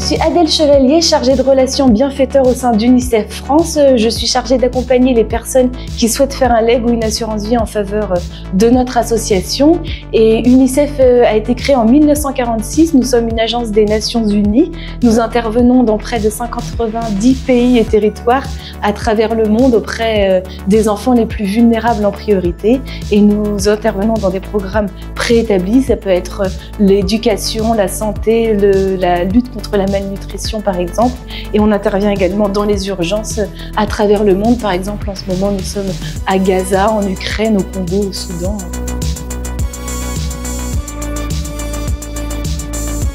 suis Adèle Chevalier, chargée de relations bienfaiteurs au sein d'UNICEF France. Je suis chargée d'accompagner les personnes qui souhaitent faire un legs ou une assurance vie en faveur de notre association. Et UNICEF a été créée en 1946. Nous sommes une agence des Nations Unies. Nous intervenons dans près de 90 pays et territoires à travers le monde auprès des enfants les plus vulnérables en priorité. Et nous intervenons dans des programmes préétablis. Ça peut être l'éducation, la santé, la lutte contre la malnutrition par exemple, et on intervient également dans les urgences à travers le monde. Par exemple, en ce moment, nous sommes à Gaza, en Ukraine, au Congo, au Soudan.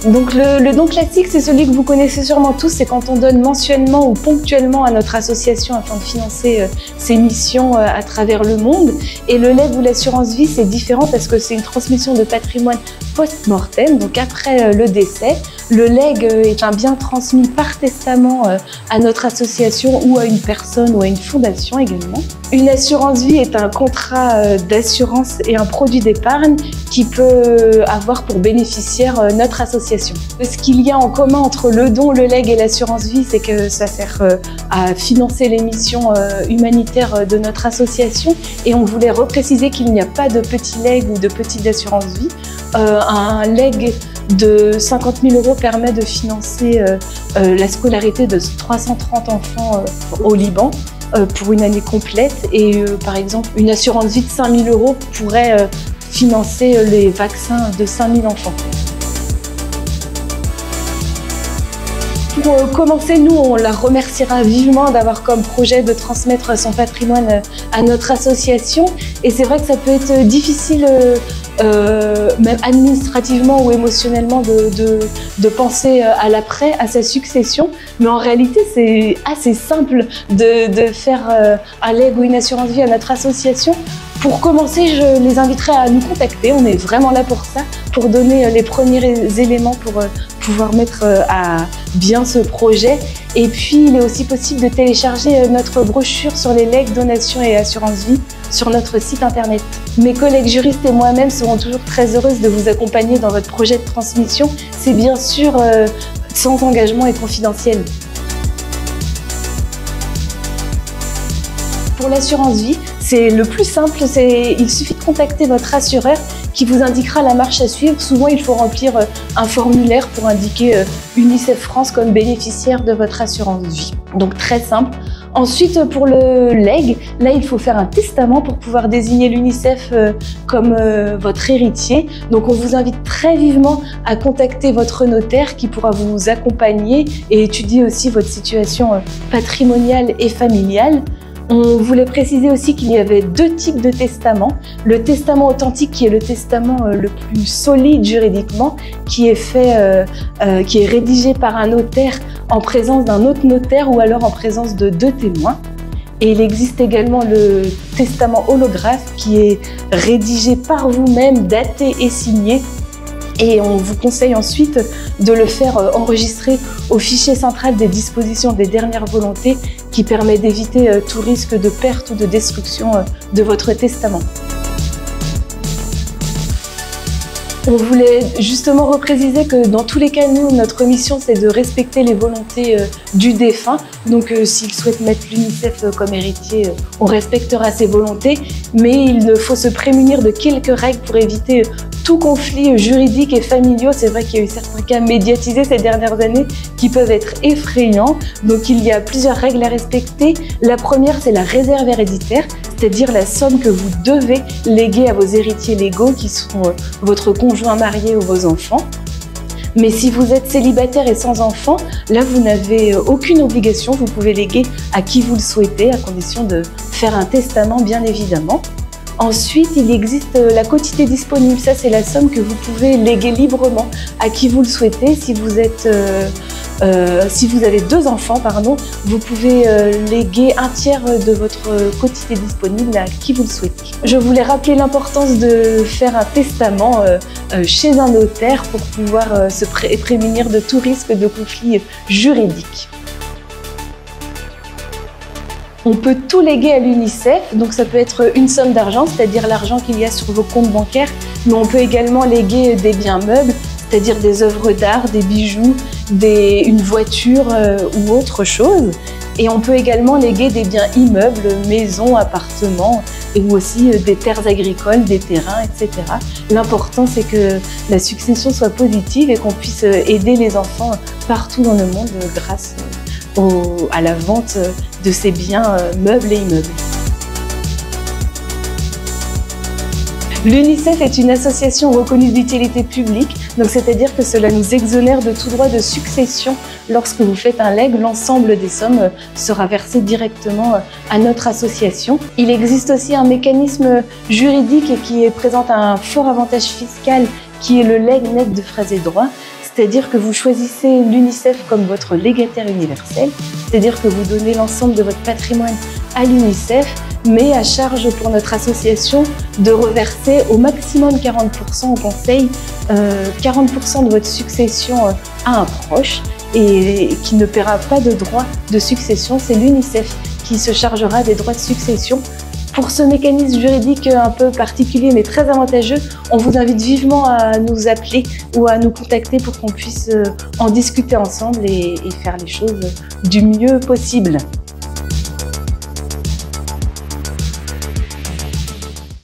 Donc le don classique, c'est celui que vous connaissez sûrement tous, c'est quand on donne mensuellement ou ponctuellement à notre association afin de financer ses missions à travers le monde. Et le legs ou l'assurance vie, c'est différent parce que c'est une transmission de patrimoine post-mortem, donc après le décès. Le legs est un bien transmis par testament à notre association ou à une personne ou à une fondation également. Une assurance vie est un contrat d'assurance et un produit d'épargne qui peut avoir pour bénéficiaire notre association. Ce qu'il y a en commun entre le don, le legs et l'assurance vie, c'est que ça sert à financer les missions humanitaires de notre association, et on voulait repréciser qu'il n'y a pas de petit legs ou de petite assurance vie. Un legs de 50 000 € permet de financer la scolarité de 330 enfants au Liban pour une année complète, et par exemple une assurance vie de 5 000 € pourrait financer les vaccins de 5 000 enfants. Pour commencer, nous, on la remerciera vivement d'avoir comme projet de transmettre son patrimoine à notre association. Et c'est vrai que ça peut être difficile, même administrativement ou émotionnellement, de penser à l'après, à sa succession. Mais en réalité, c'est assez simple de faire un legs ou une assurance vie à notre association. Pour commencer, je les inviterai à nous contacter. On est vraiment là pour ça, pour donner les premiers éléments pour pouvoir mettre à bien ce projet. Et puis, il est aussi possible de télécharger notre brochure sur les legs, donations et assurances vie sur notre site internet. Mes collègues juristes et moi-même serons toujours très heureuses de vous accompagner dans votre projet de transmission. C'est bien sûr sans engagement et confidentiel. Pour l'assurance vie, c'est le plus simple, il suffit de contacter votre assureur qui vous indiquera la marche à suivre. Souvent, il faut remplir un formulaire pour indiquer UNICEF France comme bénéficiaire de votre assurance vie. Donc très simple. Ensuite, pour le legs, là, il faut faire un testament pour pouvoir désigner l'UNICEF comme votre héritier. Donc, on vous invite très vivement à contacter votre notaire qui pourra vous accompagner et étudier aussi votre situation patrimoniale et familiale. On voulait préciser aussi qu'il y avait deux types de testaments. Le testament authentique, qui est le testament le plus solide juridiquement, qui est rédigé par un notaire en présence d'un autre notaire ou alors en présence de deux témoins. Et il existe également le testament holographe qui est rédigé par vous-même, daté et signé. Et on vous conseille ensuite de le faire enregistrer au fichier central des dispositions des dernières volontés qui permet d'éviter tout risque de perte ou de destruction de votre testament. On voulait justement repréciser que dans tous les cas, nous, notre mission, c'est de respecter les volontés du défunt. Donc s'il souhaite mettre l'UNICEF comme héritier, on respectera ses volontés, mais il faut se prémunir de quelques règles pour éviter tout conflit juridique et familiaux. C'est vrai qu'il y a eu certains cas médiatisés ces dernières années qui peuvent être effrayants. Donc il y a plusieurs règles à respecter. La première, c'est la réserve héréditaire, c'est-à-dire la somme que vous devez léguer à vos héritiers légaux qui sont votre conjoint marié ou vos enfants. Mais si vous êtes célibataire et sans enfant, là vous n'avez aucune obligation, vous pouvez léguer à qui vous le souhaitez, à condition de faire un testament bien évidemment. Ensuite, il existe la quotité disponible. Ça, c'est la somme que vous pouvez léguer librement à qui vous le souhaitez. Si vous avez deux enfants, vous pouvez léguer un tiers de votre quotité disponible à qui vous le souhaitez. Je voulais rappeler l'importance de faire un testament chez un notaire pour pouvoir se prémunir de tout risque de conflit juridique. On peut tout léguer à l'UNICEF, donc ça peut être une somme d'argent, c'est-à-dire l'argent qu'il y a sur vos comptes bancaires, mais on peut également léguer des biens meubles, c'est-à-dire des œuvres d'art, des bijoux, une voiture ou autre chose. Et on peut également léguer des biens immeubles, maisons, appartements, ou aussi des terres agricoles, des terrains, etc. L'important, c'est que la succession soit positive et qu'on puisse aider les enfants partout dans le monde grâce à la vente de ces biens meubles et immeubles. L'UNICEF est une association reconnue d'utilité publique, donc c'est-à-dire que cela nous exonère de tout droit de succession. Lorsque vous faites un legs, l'ensemble des sommes sera versé directement à notre association. Il existe aussi un mécanisme juridique qui présente un fort avantage fiscal qui est le legs net de frais et droits. C'est-à-dire que vous choisissez l'UNICEF comme votre légataire universel, c'est-à-dire que vous donnez l'ensemble de votre patrimoine à l'UNICEF, mais à charge pour notre association de reverser au maximum 40% au conseil, 40% de votre succession à un proche et qui ne paiera pas de droits de succession. C'est l'UNICEF qui se chargera des droits de succession. Pour ce mécanisme juridique un peu particulier mais très avantageux, on vous invite vivement à nous appeler ou à nous contacter pour qu'on puisse en discuter ensemble et faire les choses du mieux possible.